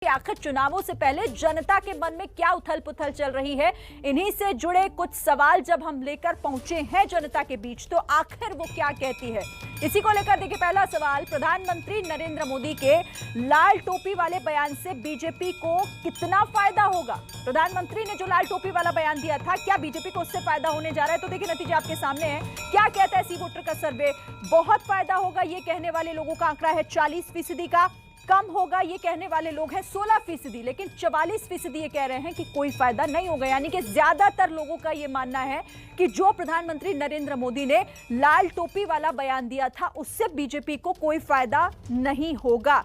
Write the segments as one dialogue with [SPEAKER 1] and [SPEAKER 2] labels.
[SPEAKER 1] आखिर चुनावों से पहले जनता के मन में क्या उथल पुथल चल रही है, इन्हीं से जुड़े कुछ सवाल जब हम लेकर पहुंचे हैं जनता के बीच, तो आखिर वो क्या कहती है, इसी को लेकर देखिए पहला सवाल। प्रधानमंत्री नरेंद्र मोदी के लाल टोपी वाले बयान से बीजेपी को कितना फायदा होगा? प्रधानमंत्री ने जो लाल टोपी वाला बयान दिया था, क्या बीजेपी को उससे फायदा होने जा रहा है? तो देखिए नतीजा आपके सामने है। क्या कहता है सी वोटर का सर्वे? बहुत फायदा होगा ये कहने वाले लोगों का आंकड़ा है 40% का, कम होगा ये कहने वाले लोग हैं 16%, लेकिन 44% ये कह रहे हैं कि कोई फायदा नहीं होगा। यानी कि ज्यादातर लोगों का ये मानना है कि जो प्रधानमंत्री नरेंद्र मोदी ने लाल टोपी वाला बयान दिया था उससे बीजेपी को कोई फायदा नहीं होगा।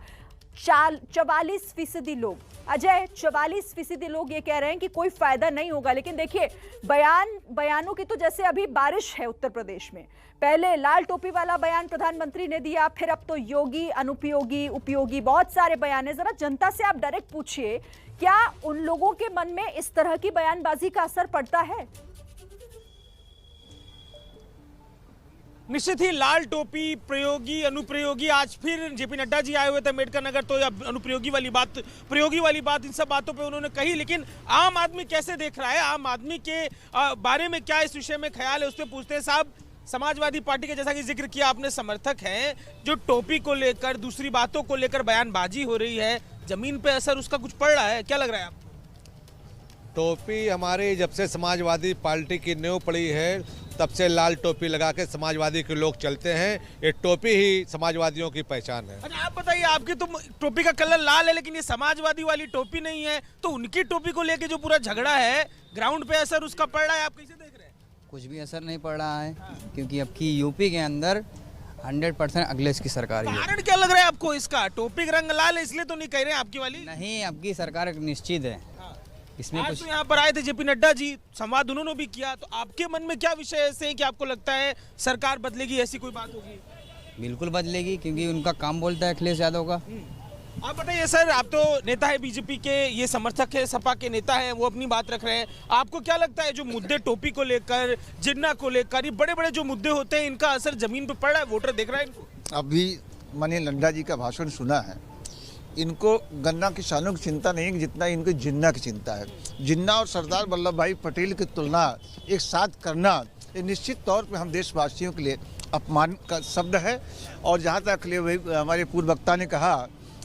[SPEAKER 1] 44% लोग, अजय 44% लोग ये कह रहे हैं कि कोई फायदा नहीं होगा। लेकिन देखिए बयानों की तो जैसे अभी बारिश है उत्तर प्रदेश में। पहले लाल टोपी वाला बयान प्रधानमंत्री ने दिया, फिर अब तो योगी, अनुपयोगी, उपयोगी, बहुत सारे बयान है। जरा जनता से आप डायरेक्ट पूछिए, क्या उन लोगों के मन में इस तरह की बयानबाजी का असर पड़ता है?
[SPEAKER 2] निश्चित ही लाल टोपी, प्रयोगी, अनुप्रयोगी, आज फिर जेपी नड्डा जी आए हुए थे अम्बेडकर नगर, तो अनुप्रयोगी वाली बात, प्रयोगी वाली बात, इन सब बातों पे उन्होंने कही। लेकिन आम आदमी कैसे देख रहा है, आम आदमी के बारे में क्या इस विषय में ख्याल है, उस पर पूछते हैं। साहब, समाजवादी पार्टी के जैसा कि जिक्र किया आपने समर्थक हैं, जो टोपी को लेकर, दूसरी बातों को लेकर बयानबाजी हो रही है, जमीन पे असर उसका कुछ पड़ रहा है? क्या लग रहा है आपको?
[SPEAKER 3] टोपी हमारी जब से समाजवादी पार्टी की नींव पड़ी है तब से लाल टोपी लगा के समाजवादी के लोग चलते हैं। ये टोपी ही समाजवादियों की पहचान है।
[SPEAKER 2] अच्छा, आप बताइए, आपकी तो टोपी का कलर लाल है, लेकिन ये समाजवादी वाली टोपी नहीं है, तो उनकी टोपी को लेके जो पूरा झगड़ा है, ग्राउंड पे असर उसका पड़ रहा है, आप कैसे देख रहे हैं?
[SPEAKER 4] कुछ भी असर नहीं पड़ रहा है, क्योंकि अब की यूपी के अंदर 100% अखिलेश की सरकार है।
[SPEAKER 2] कारण क्या लग रहा है आपको इसका? टोपी का रंग लाल है इसलिए तो नहीं कह रहे हैं आपकी वाली?
[SPEAKER 4] नहीं, अब की सरकार निश्चित है इसमें।
[SPEAKER 2] आज
[SPEAKER 4] कुछ
[SPEAKER 2] तो यहाँ पर आए थे जेपी नड्डा जी, संवाद उन्होंने भी किया, तो आपके मन में क्या विषय ऐसे है कि आपको लगता है सरकार बदलेगी, ऐसी कोई बात होगी?
[SPEAKER 4] बिल्कुल बदलेगी, क्योंकि उनका काम बोलता है अखिलेश यादव का।
[SPEAKER 2] आप बताइए सर, आप तो नेता है बीजेपी के, ये समर्थक है, सपा के नेता हैं, वो अपनी बात रख रहे हैं। आपको क्या लगता है जो मुद्दे टोपी को लेकर, जिन्ना को लेकर, ये बड़े बड़े जो मुद्दे होते हैं, इनका असर जमीन पे पड़ रहा है? वोटर देख रहा है इनको?
[SPEAKER 5] अभी मैंने नड्डा जी का भाषण सुना है। इनको गन्ना किसानों की चिंता नहीं है जितना इनको जिन्ना की चिंता है। जिन्ना और सरदार वल्लभ भाई पटेल की तुलना एक साथ करना, ये निश्चित तौर पे हम देशवासियों के लिए अपमान का शब्द है। और जहाँ तक अखिलेश, हमारे पूर्व वक्ता ने कहा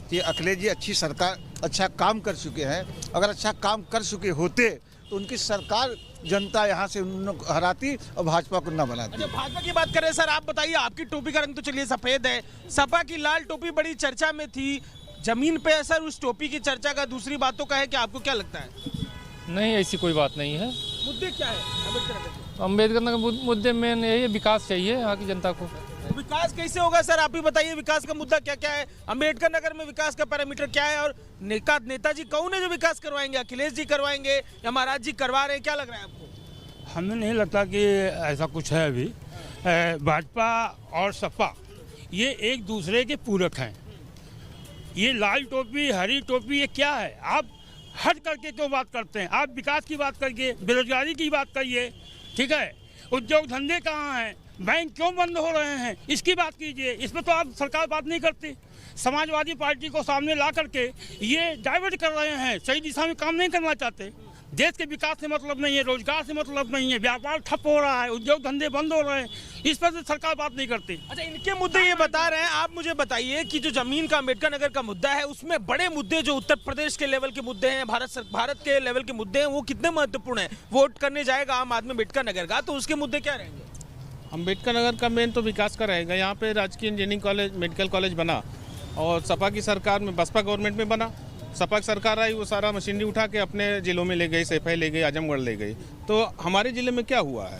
[SPEAKER 5] कि अखिलेश जी अच्छी सरकार, अच्छा काम कर चुके हैं, अगर अच्छा काम कर चुके होते तो उनकी सरकार जनता यहाँ से उनको हराती और भाजपा को न बनाती।
[SPEAKER 2] अच्छा, भाजपा की बात करें सर, आप बताइए, आपकी टोपी का रंग तो चलिए सफेद है, सपा की लाल टोपी बड़ी चर्चा में थी, जमीन पे असर उस टोपी की चर्चा का, दूसरी बातों का है कि आपको क्या लगता है?
[SPEAKER 6] नहीं, ऐसी कोई बात नहीं है।
[SPEAKER 2] मुद्दे क्या है
[SPEAKER 6] अम्बेडकर नगर मुद्दे में यही विकास चाहिए यहाँ की जनता को।
[SPEAKER 2] विकास कैसे होगा सर, आप ही बताइए, विकास का मुद्दा क्या क्या है? अम्बेडकर नगर में विकास का पैरामीटर क्या है? और नेताजी कौन है जो विकास करवाएंगे? अखिलेश जी करवाएंगे या महाराज जी करवा रहे हैं? क्या लग रहा है आपको?
[SPEAKER 7] हमें नहीं लगता कि ऐसा कुछ है। अभी भाजपा और सपा ये एक दूसरे के पूरक हैं। ये लाल टोपी, हरी टोपी, ये क्या है? आप हट करके क्यों बात करते हैं? आप विकास की बात करिए, बेरोजगारी की बात करिए, ठीक है? उद्योग धंधे कहाँ हैं? बैंक क्यों बंद हो रहे हैं? इसकी बात कीजिए। इसमें तो आप सरकार बात नहीं करती। समाजवादी पार्टी को सामने ला करके ये डाइवर्ट कर रहे हैं, सही दिशा में काम नहीं करना चाहते। देश के विकास से मतलब नहीं है, रोजगार से मतलब नहीं है, व्यापार ठप हो रहा है, उद्योग धंधे बंद हो रहे हैं, इस पर तो सरकार बात नहीं करती।
[SPEAKER 2] अच्छा, इनके मुद्दे ये बता रहे हैं। आप मुझे बताइए कि जो जमीन का अम्बेडकर नगर का मुद्दा है, उसमें बड़े मुद्दे जो उत्तर प्रदेश के लेवल के मुद्दे हैं, भारत के लेवल के मुद्दे हैं, वो कितने महत्वपूर्ण हैं? वोट करने जाएगा आम आदमी अम्बेडकर नगर का, तो उसके मुद्दे क्या रहेंगे?
[SPEAKER 8] अम्बेडकर नगर का मेन तो विकास का रहेगा। यहाँ पे राजकीय इंजीनियरिंग कॉलेज, मेडिकल कॉलेज बना, और सपा की सरकार में, बसपा गवर्नमेंट में बना। सपा की सरकार आई, वो सारा मशीनरी उठा के अपने जिलों में ले गई, सैफई ले गई, आजमगढ़ ले गई। तो हमारे ज़िले में क्या हुआ है?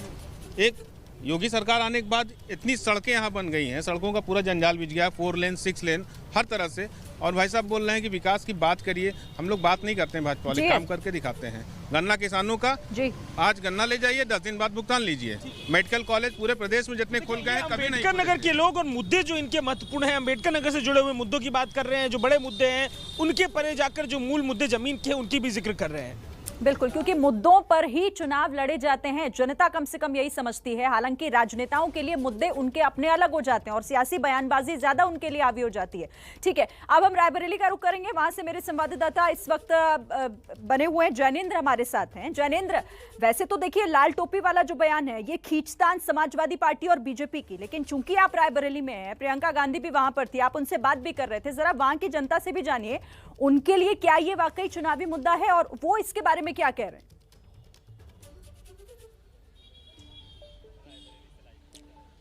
[SPEAKER 8] एक योगी सरकार आने के बाद इतनी सड़कें यहाँ बन गई हैं, सड़कों का पूरा जंजाल बिछ गया, 4 लेन 6 लेन हर तरह से। और भाई साहब बोल रहे हैं कि विकास की बात करिए। हम लोग बात नहीं करते हैं, भाजपा वाले काम करके दिखाते हैं। गन्ना किसानों का जी, आज गन्ना ले जाइए, 10 दिन बाद भुगतान लीजिए। मेडिकल कॉलेज पूरे प्रदेश में जितने खुल गए हैं, कभी नहीं।
[SPEAKER 2] अम्बेडकर नगर के लोग और मुद्दे जो इनके महत्वपूर्ण हैं, अम्बेडकर नगर से जुड़े हुए मुद्दों की बात कर रहे हैं, जो बड़े मुद्दे हैं, उनके परे जाकर जो मूल मुद्दे जमीन के, उनकी भी जिक्र कर रहे हैं।
[SPEAKER 1] बिल्कुल, क्योंकि मुद्दों पर ही चुनाव लड़े जाते हैं, जनता कम से कम यही समझती है। हालांकि राजनेताओं के लिए मुद्दे उनके अपने अलग हो जाते हैं और सियासी बयानबाजी ज्यादा उनके लिए हावी हो जाती है। ठीक है, अब हम रायबरेली का रुख करेंगे, वहां से मेरे संवाददाता इस वक्त बने हुए हैं, जैनेंद्र हमारे साथ हैं। जैनेंद्र, वैसे तो देखिए लाल टोपी वाला जो बयान है ये खींचतान समाजवादी पार्टी और बीजेपी की, लेकिन चूंकि आप रायबरेली में हैं, प्रियंका गांधी भी वहां पर थी, आप उनसे बात भी कर रहे थे, जरा वहां की जनता से भी जानिए उनके लिए क्या ये वाकई चुनावी मुद्दा है और वो इसके बारे में क्या कह रहे हैं।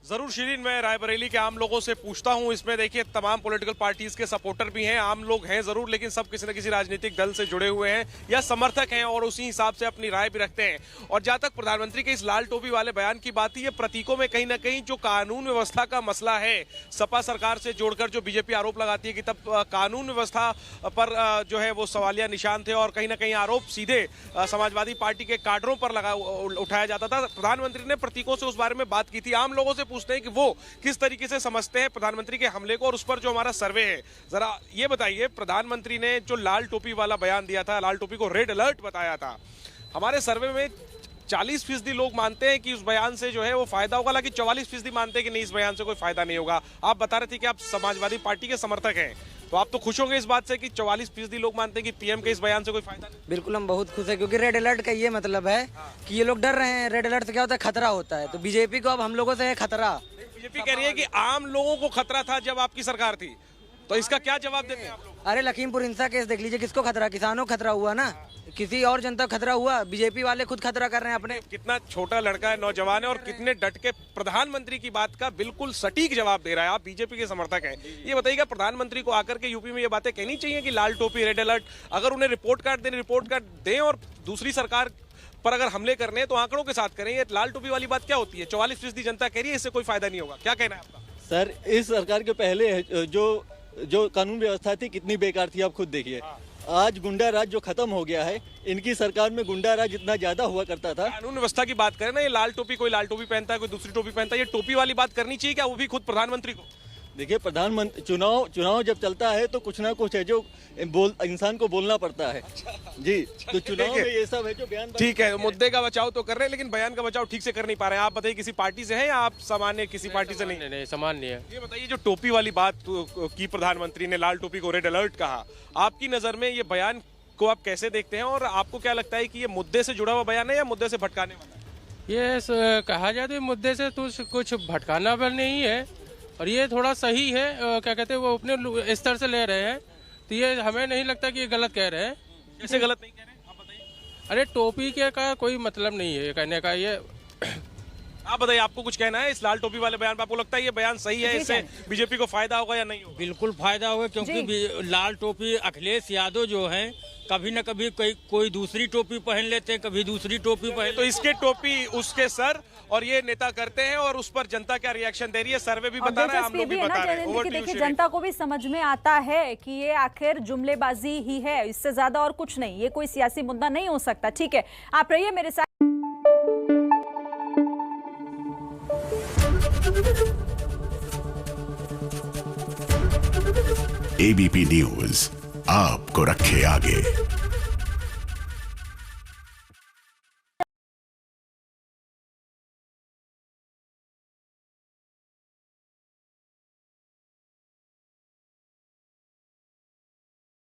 [SPEAKER 9] जरूर शिरीन, मैं रायबरेली के आम लोगों से पूछता हूं। इसमें देखिए तमाम पॉलिटिकल पार्टीज के सपोर्टर भी हैं, आम लोग हैं जरूर, लेकिन सब किसी न किसी राजनीतिक दल से जुड़े हुए हैं या समर्थक हैं और उसी हिसाब से अपनी राय भी रखते हैं। और जहां तक प्रधानमंत्री के इस लाल टोपी वाले बयान की बात है, ये प्रतीकों में कहीं ना कहीं जो कानून व्यवस्था का मसला है, सपा सरकार से जोड़कर जो बीजेपी आरोप लगाती है कि तब कानून व्यवस्था पर जो है वो सवालिया निशान थे और कहीं ना कहीं आरोप सीधे समाजवादी पार्टी के काडरों पर उठाया जाता था। प्रधानमंत्री ने प्रतीकों से उस बारे में बात की थी। आम लोगों से पूछते हैं कि वो किस तरीके से समझते हैं प्रधानमंत्री के हमले को और उस पर जो हमारा सर्वे है। जरा ये बताइए, प्रधानमंत्री ने जो लाल टोपी वाला बयान दिया था, लाल टोपी को रेड अलर्ट बताया था, हमारे सर्वे में 40% लोग मानते हैं कि उस बयान से जो है वो फायदा होगा, हालांकि 44% मानते हैं कि नहीं, इस बयान से कोई फायदा नहीं होगा। आप बता रहे थे कि आप समाजवादी पार्टी के समर्थक हैं, तो आप तो खुश होंगे इस बात से कि 44% लोग मानते हैं कि पीएम के इस बयान से कोई फायदा नहीं।
[SPEAKER 10] बिल्कुल, हम बहुत खुश हैं, क्योंकि रेड अलर्ट का ये मतलब है कि ये लोग डर रहे हैं। रेड अलर्ट से क्या होता है, खतरा होता है, तो बीजेपी को अब हम लोगों से है खतरा।
[SPEAKER 9] बीजेपी कह रही है कि आम लोगों को खतरा था जब आपकी सरकार थी, तो इसका क्या जवाब देते हैं आप लोग?
[SPEAKER 10] अरे लखीमपुर हिंसा केस देख लीजिए, किसको खतरा, किसानों को खतरा हुआ ना, किसी और जनता को खतरा हुआ? बीजेपी वाले खुद खतरा कर रहे हैं अपने।
[SPEAKER 9] कितना छोटा लड़का है, नौजवान है और कितने डट के प्रधानमंत्री की बात का बिल्कुल सटीक जवाब दे रहा है। आप बीजेपी के समर्थक हैं, ये बताइएगा प्रधानमंत्री को आकर के यूपी में ये बातें कहनी चाहिए कि लाल टोपी रेड अलर्ट, अगर उन्हें रिपोर्ट कार्ड दें और दूसरी सरकार पर अगर हमले करने हैं तो आंकड़ों के साथ करें। ये लाल टोपी वाली बात क्या होती है? 44% जनता कह रही है इससे कोई फायदा नहीं होगा, क्या कहना है आपका?
[SPEAKER 11] सर, इस सरकार के पहले जो कानून व्यवस्था थी कितनी बेकार थी, आप खुद देखिए। आज गुंडा राज जो खत्म हो गया है, इनकी सरकार में गुंडा राज इतना ज्यादा हुआ करता था।
[SPEAKER 9] कानून व्यवस्था की बात करें ना, ये लाल टोपी, कोई लाल टोपी पहनता है, कोई दूसरी टोपी पहनता है, ये टोपी वाली बात करनी चाहिए क्या वो भी खुद प्रधानमंत्री को?
[SPEAKER 11] देखिए, प्रधानमंत्री चुनाव जब चलता है तो कुछ ना कुछ है जो इंसान को बोलना पड़ता है जी। तो चुनाव में ये सब है जो बयान।
[SPEAKER 9] ठीक है, मुद्दे का बचाव तो कर रहे हैं लेकिन बयान का बचाव ठीक से कर नहीं पा रहे हैं। आप बताइए, किसी पार्टी से है या आप सामान्य किसी पार्टी से?
[SPEAKER 6] नहीं, सामान्य है।
[SPEAKER 9] ये बताइए, जो टोपी वाली बात की प्रधानमंत्री ने, लाल टोपी को रेड अलर्ट कहा, आपकी नजर में ये बयान को आप कैसे देखते हैं और आपको क्या लगता है कि ये मुद्दे से जुड़ा हुआ बयान है या मुद्दे से भटकाने वाला है?
[SPEAKER 6] ये कहा जाए तो मुद्दे से तो कुछ भटकाना वाला नहीं है और ये थोड़ा सही है। क्या कहते हैं, वो अपने स्तर से ले रहे हैं, तो ये हमें नहीं लगता कि ये गलत कह रहे हैं।
[SPEAKER 9] कैसे गलत नहीं कह रहे हैं, आप बताइए।
[SPEAKER 6] अरे टोपी के का कोई मतलब नहीं है कहने का। ये
[SPEAKER 9] आप बताइए, आपको कुछ कहना है इस लाल टोपी वाले बयान पर? आपको लगता है ये बयान सही है, इससे बीजेपी को फायदा होगा या नहीं होगा?
[SPEAKER 12] बिल्कुल फायदा होगा, क्योंकि लाल टोपी अखिलेश यादव जो हैं कभी न कभी कोई दूसरी टोपी पहन लेते हैं, कभी दूसरी टोपी पहन।
[SPEAKER 9] तो इसके टोपी उसके सर और ये नेता करते हैं और उस पर जनता क्या रिएक्शन दे रही है? सर्वे भी बता रहे हैं, हम लोग भी बता रहे हैं।
[SPEAKER 1] देखिए, जनता को भी समझ में आता है कि ये आखिर जुमलेबाजी ही है, इससे ज्यादा और कुछ नहीं, ये कोई सियासी मुद्दा नहीं हो सकता। ठीक है, आप रहिए मेरे साथ।
[SPEAKER 13] एबीपी न्यूज आपको रखे आगे।